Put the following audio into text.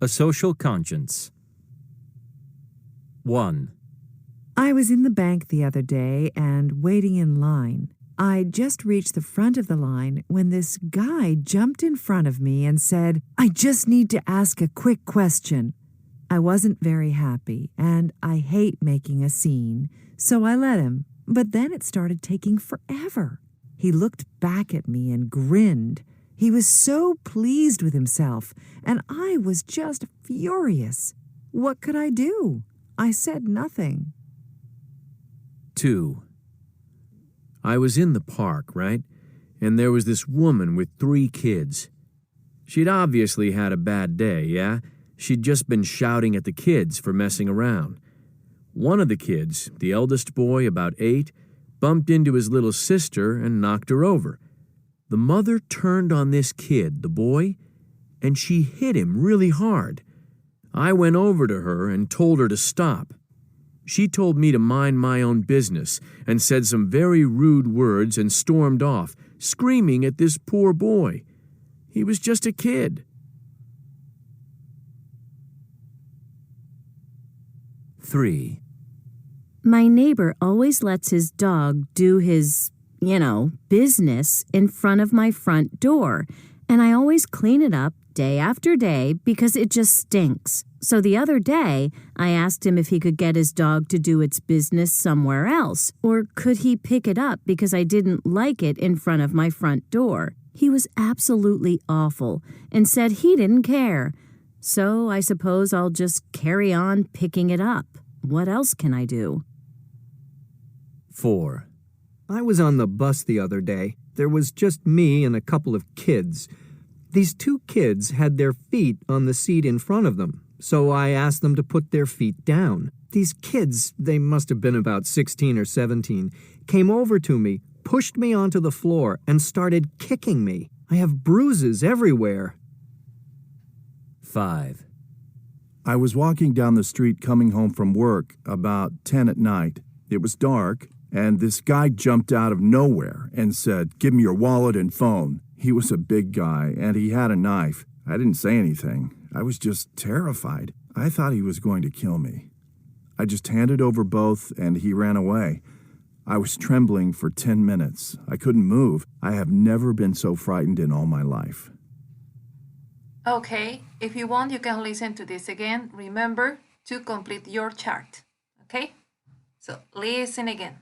A social conscience. 1. I was in the bank the other day and waiting in line. I just reached the front of the line when this guy jumped in front of me and said, "I just need to ask a quick question." I wasn't very happy, and I hate making a scene, so I let him. But then it started taking forever. He looked back at me and grinned. He was so pleased with himself, and I was just furious. What could I do? I said nothing. 2. I was in the park, right? And there was this woman with 3 kids. She'd obviously had a bad day, yeah? She'd just been shouting at the kids for messing around. One of the kids, the eldest boy, about 8, bumped into his little sister and knocked her over. The mother turned on this kid, the boy, and she hit him really hard. I went over to her and told her to stop. She told me to mind my own business and said some very rude words and stormed off, screaming at this poor boy. He was just a kid. 3. My neighbor always lets his dog do his, business in front of my front door, and I always clean it up day after day because it just stinks. So the other day, I asked him if he could get his dog to do its business somewhere else, or could he pick it up because I didn't like it in front of my front door. He was absolutely awful and said he didn't care. So I suppose I'll just carry on picking it up. What else can I do? 4. I was on the bus the other day. There was just me and a couple of kids. These 2 kids had their feet on the seat in front of them, so I asked them to put their feet down. These kids, they must have been about 16 or 17, came over to me, pushed me onto the floor, and started kicking me. I have bruises everywhere. 5. I was walking down the street coming home from work about 10 at night. It was dark, and this guy jumped out of nowhere and said, "Give me your wallet and phone." He was a big guy, and he had a knife. I didn't say anything. I was just terrified. I thought he was going to kill me. I just handed over both, and he ran away. I was trembling for 10 minutes. I couldn't move. I have never been so frightened in all my life. Okay, if you want, you can listen to this again. Remember to complete your chart. Okay? So listen again.